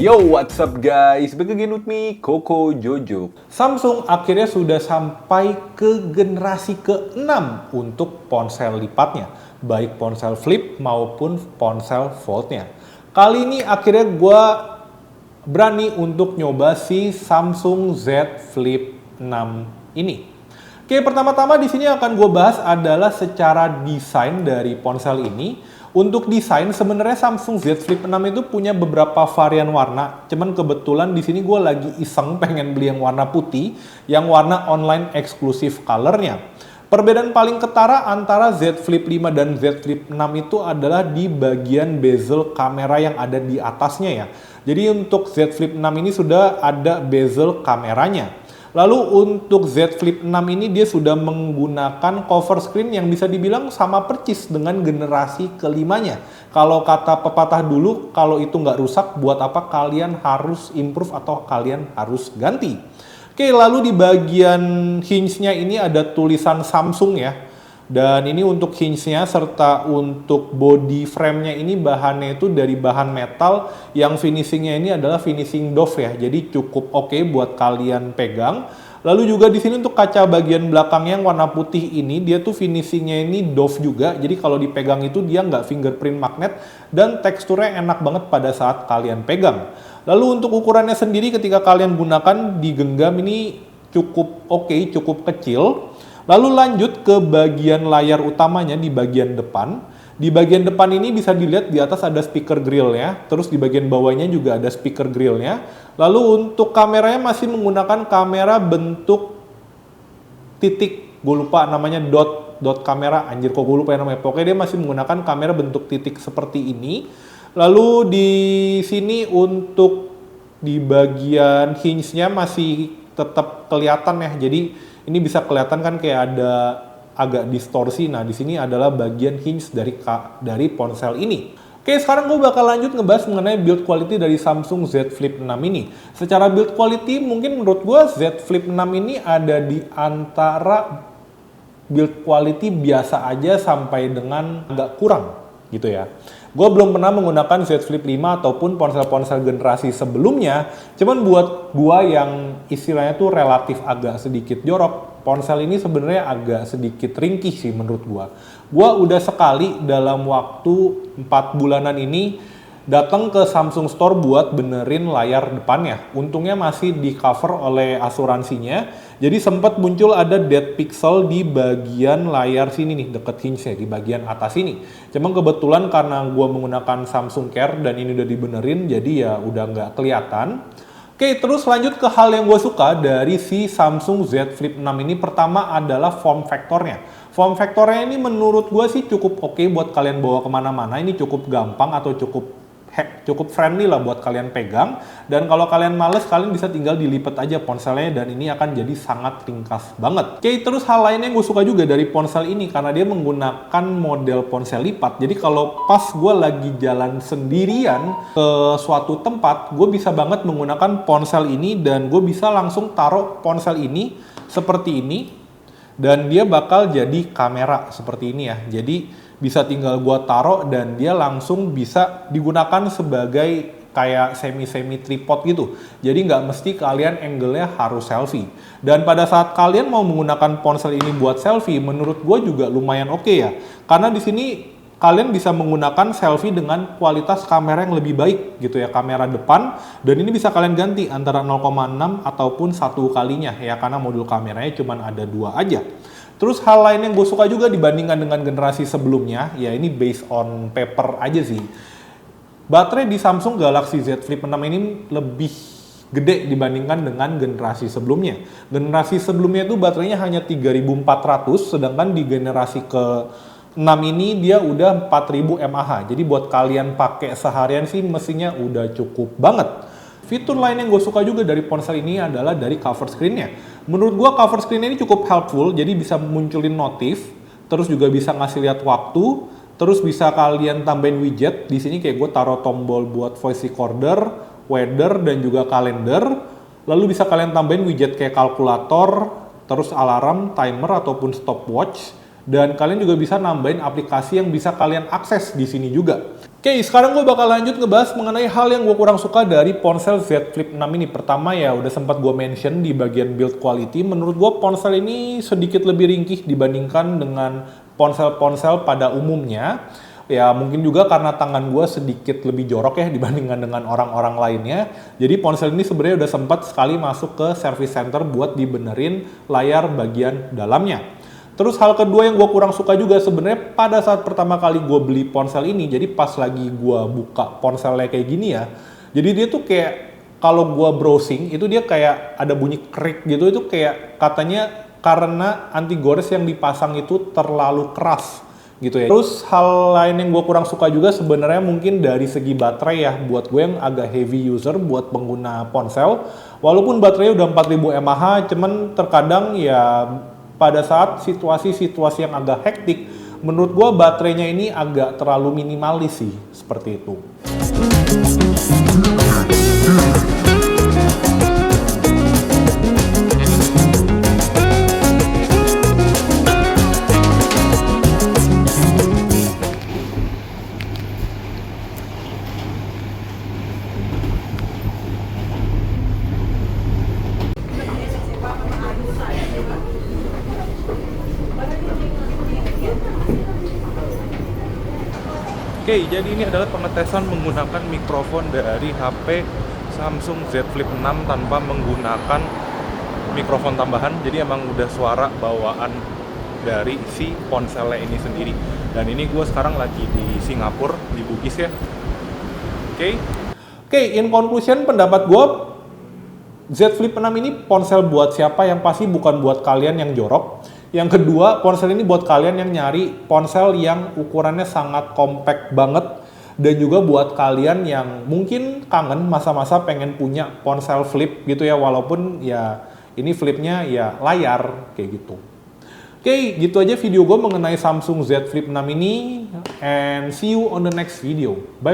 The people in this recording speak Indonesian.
Yo, what's up guys? Back again with me, Koko Jojo. Samsung akhirnya sudah sampai ke generasi ke-6 untuk ponsel lipatnya, baik ponsel flip maupun ponsel foldnya. Kali ini akhirnya gue berani untuk nyoba si Samsung Z Flip 6 ini. Oke, pertama-tama di sini akan gue bahas adalah secara desain dari ponsel ini. Untuk desain sebenarnya Samsung Z Flip 6 itu punya beberapa varian warna. Cuman kebetulan di sini gue lagi iseng pengen beli yang warna putih, yang warna online eksklusif colornya. Perbedaan paling ketara antara Z Flip 5 dan Z Flip 6 itu adalah di bagian bezel kamera yang ada di atasnya ya. Jadi untuk Z Flip 6 ini sudah ada bezel kameranya. Lalu untuk Z Flip 6 ini dia sudah menggunakan cover screen yang bisa dibilang sama persis dengan generasi kelimanya. Kalau kata pepatah dulu, kalau itu nggak rusak, buat apa kalian harus improve atau kalian harus ganti. Oke, lalu di bagian hinge-nya ini ada tulisan Samsung ya. Dan ini untuk hinge-nya serta untuk body frame-nya ini bahannya itu dari bahan metal yang finishing-nya ini adalah finishing doff ya. Jadi cukup oke buat kalian pegang. Lalu juga di sini untuk kaca bagian belakangnya yang warna putih ini dia tuh finishing-nya ini doff juga. Jadi kalau dipegang itu dia nggak fingerprint magnet dan teksturnya enak banget pada saat kalian pegang. Lalu untuk ukurannya sendiri ketika kalian gunakan digenggam ini cukup oke, cukup kecil. Lalu lanjut ke bagian layar utamanya di bagian depan. Di bagian depan ini bisa dilihat di atas ada speaker grillnya, terus di bagian bawahnya juga ada speaker grillnya. Lalu untuk kameranya masih menggunakan kamera bentuk titik, gue lupa namanya dot kamera, anjir kok gue lupa ya namanya. Pokoknya dia masih menggunakan kamera bentuk titik seperti ini. Lalu di sini untuk di bagian hinge-nya masih tetap kelihatan ya, jadi ini bisa kelihatan kan kayak ada agak distorsi. Nah, di sini adalah bagian hinge dari ponsel ini. Oke, sekarang gue bakal lanjut ngebahas mengenai build quality dari Samsung Z Flip 6 ini. Secara build quality mungkin menurut gue Z Flip 6 ini ada di antara build quality biasa aja sampai dengan agak kurang gitu ya. Gue belum pernah menggunakan Z Flip 5 ataupun ponsel-ponsel generasi sebelumnya. Cuman buat gue yang istilahnya tuh relatif agak sedikit jorok, ponsel ini sebenarnya agak sedikit ringkih sih menurut gue. Gue udah sekali dalam waktu 4 bulanan ini datang ke Samsung Store buat benerin layar depannya. Untungnya masih di cover oleh asuransinya. Jadi sempat muncul ada dead pixel di bagian layar sini nih, deket hinge-nya, di bagian atas ini. Cuman kebetulan karena gue menggunakan Samsung Care dan ini udah dibenerin, jadi ya udah nggak kelihatan. Oke, terus lanjut ke hal yang gue suka dari si Samsung Z Flip 6 ini. Pertama adalah form factornya. Form factornya ini menurut gue sih cukup oke buat kalian bawa kemana-mana. Ini cukup gampang atau cukup friendly lah buat kalian pegang. Dan kalau kalian males, kalian bisa tinggal dilipat aja ponselnya dan ini akan jadi sangat ringkas banget. Oke, terus hal lainnya yang gue suka juga dari ponsel ini karena dia menggunakan model ponsel lipat. Jadi kalau pas gue lagi jalan sendirian ke suatu tempat, gue bisa banget menggunakan ponsel ini dan gue bisa langsung taruh ponsel ini seperti ini dan dia bakal jadi kamera seperti ini ya. Jadi bisa tinggal gua taruh dan dia langsung bisa digunakan sebagai kayak semi tripod gitu. Jadi nggak mesti kalian angle-nya harus selfie. Dan pada saat kalian mau menggunakan ponsel ini buat selfie, menurut gua juga lumayan oke ya. Karena di sini kalian bisa menggunakan selfie dengan kualitas kamera yang lebih baik gitu ya, kamera depan. Dan ini bisa kalian ganti antara 0,6 ataupun 1 kalinya ya, karena modul kameranya cuma ada 2 aja. Terus hal lain yang gue suka juga dibandingkan dengan generasi sebelumnya, ya ini based on paper aja sih. Baterai di Samsung Galaxy Z Flip 6 ini lebih gede dibandingkan dengan generasi sebelumnya. Generasi sebelumnya itu baterainya hanya 3400, sedangkan di generasi ke-6 ini dia udah 4000 mAh. Jadi buat kalian pakai seharian sih mestinya udah cukup banget. Fitur lain yang gue suka juga dari ponsel ini adalah dari cover screen-nya. Menurut gue cover screen ini cukup helpful, jadi bisa munculin notif, terus juga bisa ngasih lihat waktu, terus bisa kalian tambahin widget. Di sini kayak gue taruh tombol buat voice recorder, weather, dan juga kalender. Lalu bisa kalian tambahin widget kayak kalkulator, terus alarm, timer, ataupun stopwatch. Dan kalian juga bisa nambahin aplikasi yang bisa kalian akses di sini juga. Oke, sekarang gue bakal lanjut ngebahas mengenai hal yang gue kurang suka dari ponsel Z Flip 6 ini. Pertama ya udah sempat gue mention di bagian build quality. Menurut gue ponsel ini sedikit lebih ringkih dibandingkan dengan ponsel-ponsel pada umumnya. Ya mungkin juga karena tangan gue sedikit lebih jorok ya dibandingkan dengan orang-orang lainnya. Jadi ponsel ini sebenarnya udah sempat sekali masuk ke service center buat dibenerin layar bagian dalamnya. Terus hal kedua yang gue kurang suka juga sebenarnya pada saat pertama kali gue beli ponsel ini, jadi pas lagi gue buka ponselnya kayak gini ya, jadi dia tuh kayak kalau gue browsing itu dia kayak ada bunyi krik gitu, itu kayak katanya karena anti gores yang dipasang itu terlalu keras gitu ya. Terus hal lain yang gue kurang suka juga sebenarnya mungkin dari segi baterai ya, buat gue yang agak heavy user buat pengguna ponsel, walaupun baterainya udah 4000 mAh, cuman terkadang ya pada saat situasi-situasi yang agak hektik, menurut gue baterainya ini agak terlalu minimalis sih, seperti itu. Oke, jadi ini adalah pengetesan menggunakan mikrofon dari HP Samsung Z Flip 6 tanpa menggunakan mikrofon tambahan. Jadi emang udah suara bawaan dari si ponselnya ini sendiri. Dan ini gue sekarang lagi di Singapura, di Bugis ya. Oke, in conclusion pendapat gue, Z Flip 6 ini ponsel buat siapa yang pasti bukan buat kalian yang jorok. Yang kedua, ponsel ini buat kalian yang nyari ponsel yang ukurannya sangat compact banget. Dan juga buat kalian yang mungkin kangen masa-masa pengen punya ponsel flip gitu ya. Walaupun ya ini flipnya ya layar kayak gitu. Oke, gitu aja video gue mengenai Samsung Z Flip 6 ini. And see you on the next video. Bye-bye.